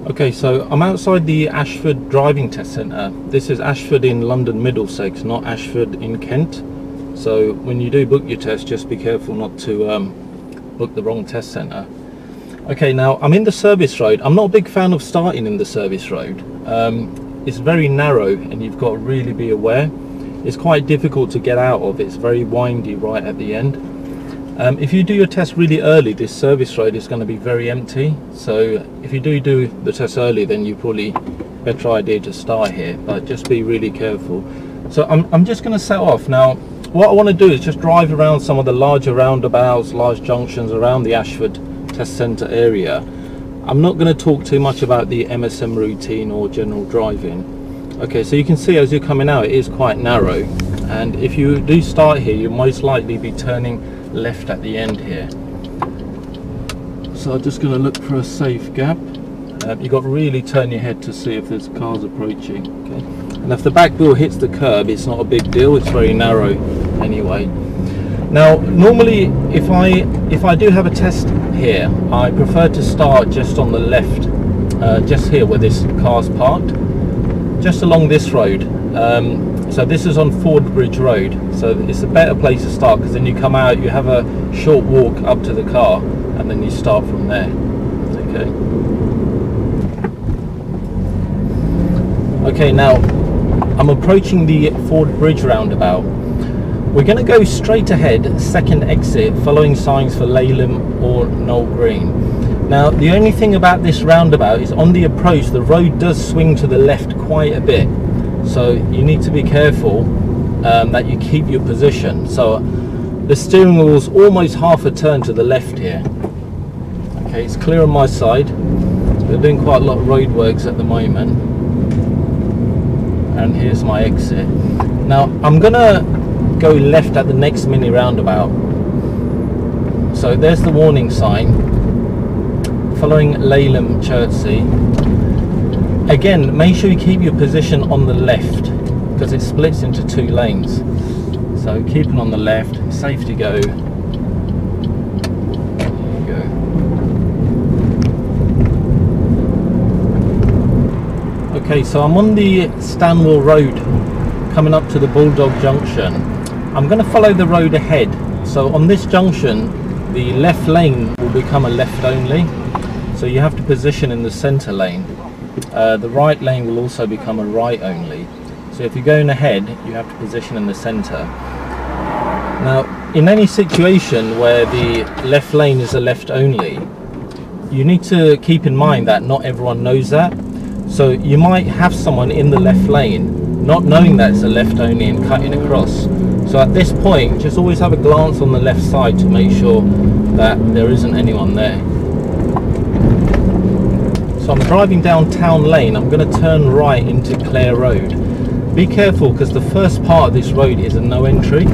Okay, so I'm outside the Ashford driving test centre. This is Ashford in London Middlesex, not Ashford in Kent. So when you do book your test, just be careful not to book the wrong test centre. Okay, now I'm in the service road. I'm not a big fan of starting in the service road. It's very narrow and you've got to really be aware. It's quite difficult to get out of. It's very windy right at the end. If you do your test really early, this service road is going to be very empty. So if you do the test early, then you probably better idea to start here, but just be really careful. So I'm just going to set off. Now what I want to do is just drive around some of the larger roundabouts, large junctions around the Ashford test centre area. I'm not going to talk too much about the MSM routine or general driving. Okay, so you can see as you're coming out, it is quite narrow, and if you do start here, you'll most likely be turning left at the end here. So I'm just going to look for a safe gap. You've got to really turn your head to see if there's cars approaching. Okay, and if the back wheel hits the curb, it's not a big deal. It's very narrow anyway. Now normally if I do have a test here, I prefer to start just on the left, just here where this car's parked, just along this road. So this is on Vicarage Road, so it's a better place to start, because then you come out, you have a short walk up to the car, and then you start from there. Okay. Okay, now I'm approaching the Ford Bridge roundabout. We're going to go straight ahead, second exit, following signs for Laleham or Knoll Green. Now the only thing about this roundabout is on the approach, the road does swing to the left quite a bit. So you need to be careful that you keep your position. So the steering wheel is almost half a turn to the left here. Okay, it's clear on my side. We're doing quite a lot of road works at the moment. And here's my exit. Now I'm gonna go left at the next mini roundabout. So there's the warning sign, following Laleham Chertsey. Again, make sure you keep your position on the left, because it splits into two lanes. So keep it on the left, safe to go. There you go. Okay, so I'm on the Stanwell Road, coming up to the Bulldog Junction. I'm going to follow the road ahead. So on this junction, the left lane will become a left only. So you have to position in the centre lane. The right lane will also become a right only. So if you're going ahead, you have to position in the centre. Now, in any situation where the left lane is a left only, you need to keep in mind that not everyone knows that. So you might have someone in the left lane not knowing that it's a left only and cutting across. So at this point, just always have a glance on the left side to make sure that there isn't anyone there. So I'm driving down Town Lane. I'm going to turn right into Clare Road. Be careful, because the first part of this road is a no entry.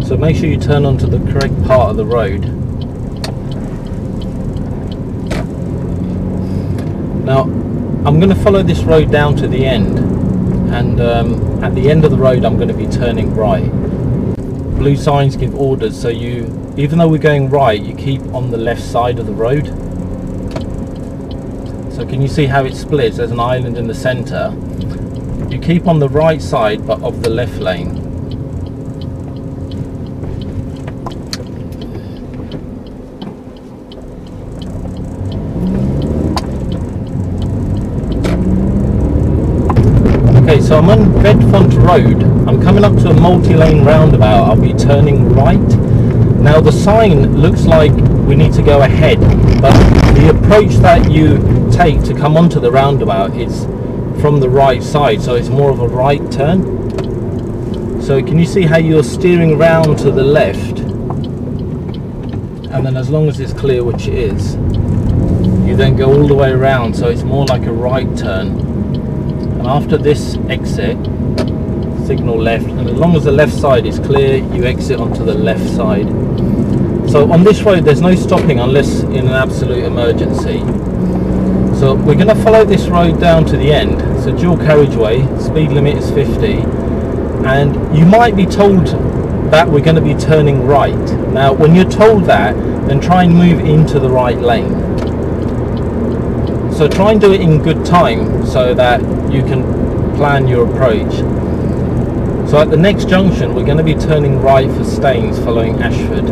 So make sure you turn onto the correct part of the road. Now I'm going to follow this road down to the end, and at the end of the road I'm going to be turning right. Blue signs give orders, so even though we're going right, you keep on the left side of the road. So can you see how it splits? There's an island in the centre. You keep on the right side but of the left lane. Okay, so I'm on Bedfont Road. I'm coming up to a multi-lane roundabout. I'll be turning right. Now the sign looks like we need to go ahead, but the approach that you take to come onto the roundabout is from the right side, so it's more of a right turn. So can you see how you're steering round to the left, and then as long as it's clear, which it is, you then go all the way around, so it's more like a right turn. And after this exit, signal left, and as long as the left side is clear, you exit onto the left side. So on this road there's no stopping unless in an absolute emergency. So we're going to follow this road down to the end. It's a dual carriageway, speed limit is 50, and you might be told that we're going to be turning right. Now when you're told that, then try and move into the right lane. So try and do it in good time so that you can plan your approach. So at the next junction we're going to be turning right for Staines following Ashford.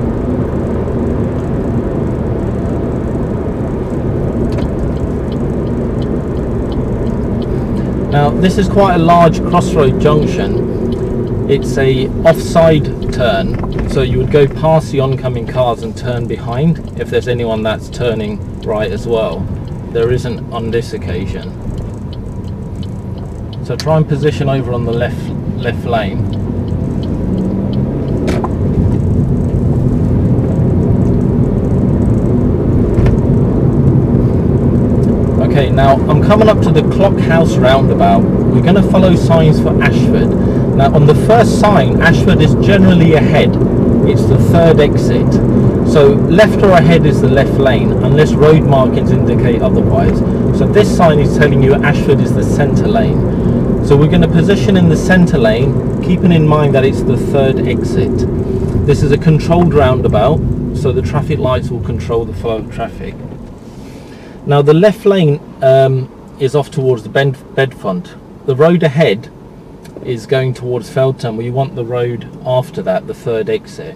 Now this is quite a large crossroad junction. It's a offside turn, so you would go past the oncoming cars and turn behind if there's anyone that's turning right as well. There isn't on this occasion. So try and position over on the left lane. Okay, now I'm coming up to the Clock House roundabout. We're going to follow signs for Ashford. Now on the first sign, Ashford is generally ahead. It's the third exit. So left or ahead is the left lane, unless road markings indicate otherwise. So this sign is telling you Ashford is the centre lane. So we're going to position in the centre lane, keeping in mind that it's the third exit. This is a controlled roundabout, so the traffic lights will control the flow of traffic. Now the left lane is off towards the Bedfont. The road ahead is going towards Felton. We want the road after that, the third exit.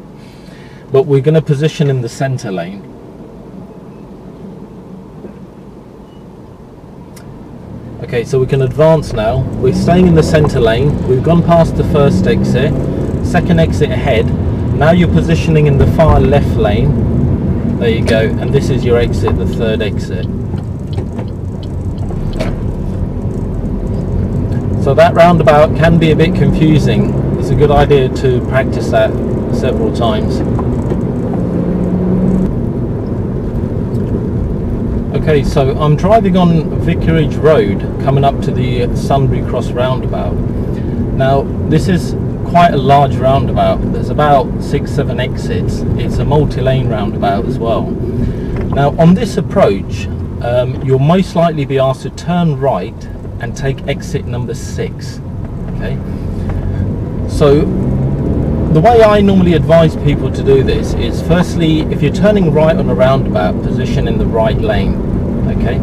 But we're going to position in the centre lane. Okay, so we can advance now. We're staying in the centre lane. We've gone past the first exit, second exit ahead. Now you're positioning in the far left lane. There you go, and this is your exit, the third exit. So that roundabout can be a bit confusing. It's a good idea to practice that several times. Okay, so I'm driving on Vicarage Road coming up to the Sunbury Cross roundabout. Now this is quite a large roundabout. There's about 6-7 exits. It's a multi-lane roundabout as well. Now on this approach you'll most likely be asked to turn right and take exit number 6. Okay, so the way I normally advise people to do this is, firstly, if you're turning right on a roundabout, position in the right lane. Okay,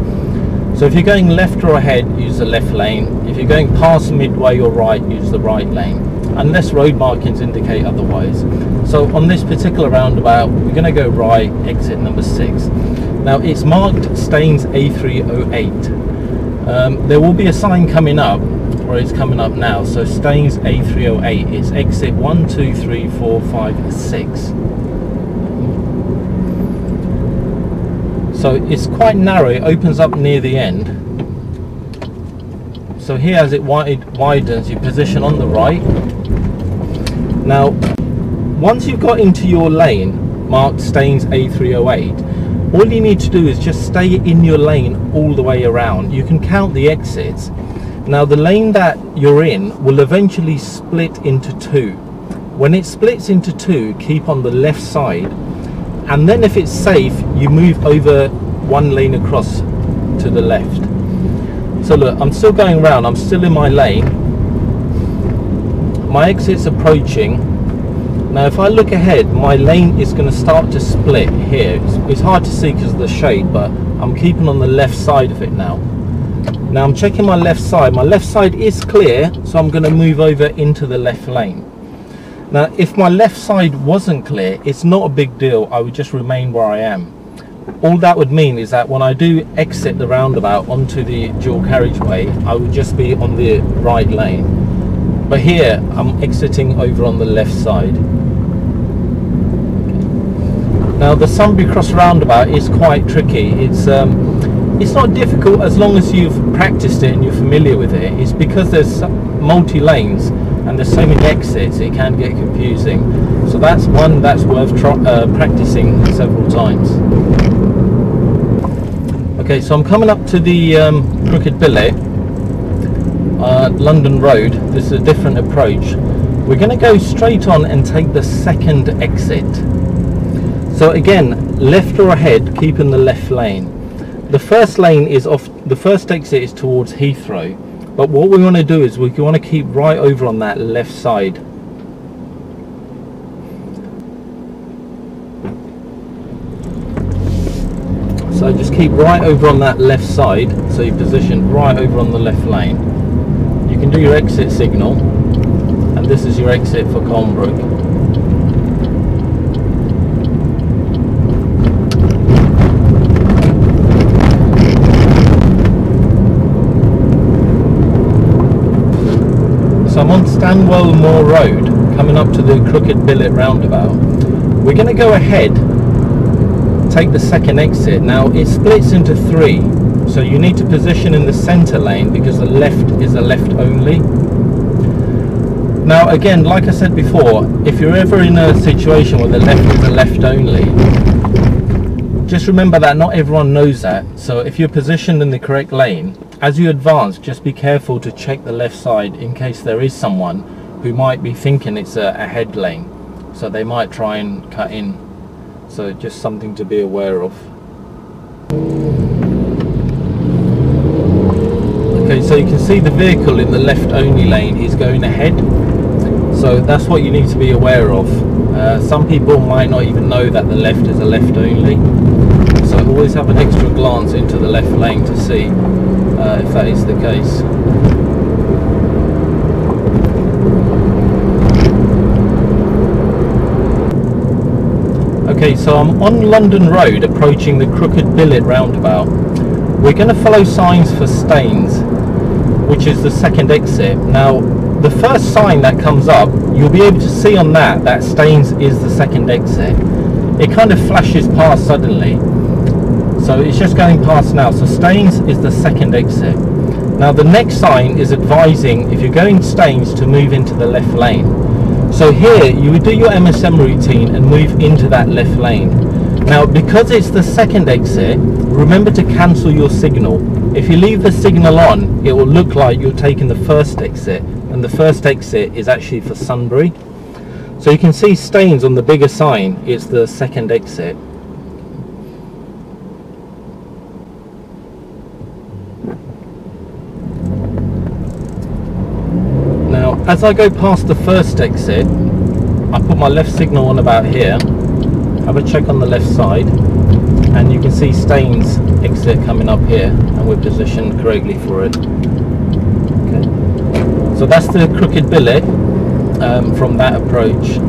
so if you're going left or ahead, use the left lane. If you're going past midway or right, use the right lane, unless road markings indicate otherwise. So on this particular roundabout we're going to go right, exit number 6. Now it's marked Staines A308. There will be a sign coming up, or it's coming up now. So Staines A308 is exit 1, 2, 3, 4, 5, 6. So it's quite narrow. It opens up near the end. So here, as it widens, you position on the right. Now once you've got into your lane marked Staines A308, all you need to do is just stay in your lane all the way around. You can count the exits. Now the lane that you're in will eventually split into 2. When it splits into 2, keep on the left side, and then if it's safe, you move over one lane across to the left. So look, I'm still going around, I'm still in my lane. My exit's approaching. Now if I look ahead, my lane is going to start to split here. It's hard to see because of the shade, but I'm keeping on the left side of it now. Now I'm checking my left side. My left side is clear, so I'm going to move over into the left lane. Now if my left side wasn't clear, it's not a big deal. I would just remain where I am. All that would mean is that when I do exit the roundabout onto the dual carriageway, I would just be on the right lane. But here I'm exiting over on the left side. Now the Sunbury Cross roundabout is quite tricky. It's not difficult as long as you've practiced it and you're familiar with it. It's because there's multi lanes and there's so many exits, it can get confusing. So that's one that's worth practicing several times. Okay, so I'm coming up to the Crooked Billet, London Road. This is a different approach. We're going to go straight on and take the second exit. So again, left or ahead, keep in the left lane. The first lane is off, the first exit is towards Heathrow, but what we want to do is we want to keep right over on that left side. So just keep right over on that left side, so you're positioned right over on the left lane. You can do your exit signal, and this is your exit for Colnbrook. So I'm on Stanwell Moor Road, coming up to the Crooked Billet roundabout. We're going to go ahead, take the second exit. Now it splits into three, so you need to position in the centre lane because the left is a left only. Now again, like I said before, if you're ever in a situation where the left is a left only, just remember that not everyone knows that. So if you're positioned in the correct lane, as you advance, just be careful to check the left side in case there is someone who might be thinking it's a head lane, so they might try and cut in. So just something to be aware of. Okay, so you can see the vehicle in the left only lane is going ahead, so that's what you need to be aware of. Some people might not even know that the left is a left only, so always have an extra glance into the left lane to see if that is the case. Okay, so I'm on London Road approaching the Crooked Billet roundabout. We're going to follow signs for Staines, which is the second exit. Now the first sign that comes up, you'll be able to see on that Staines is the second exit. It kind of flashes past suddenly, so it's just going past now. So Staines is the second exit. Now the next sign is advising if you're going Staines to move into the left lane. So here you would do your MSM routine and move into that left lane. Now because it's the second exit, remember to cancel your signal. If you leave the signal on, it will look like you're taking the first exit, and the first exit is actually for Sunbury. So you can see Staines on the bigger sign, it's the second exit. Now as I go past the first exit, I put my left signal on about here, have a check on the left side, and you can see Staines exit coming up here, and we're positioned correctly for it. Okay. So that's the Crooked Billet from that approach.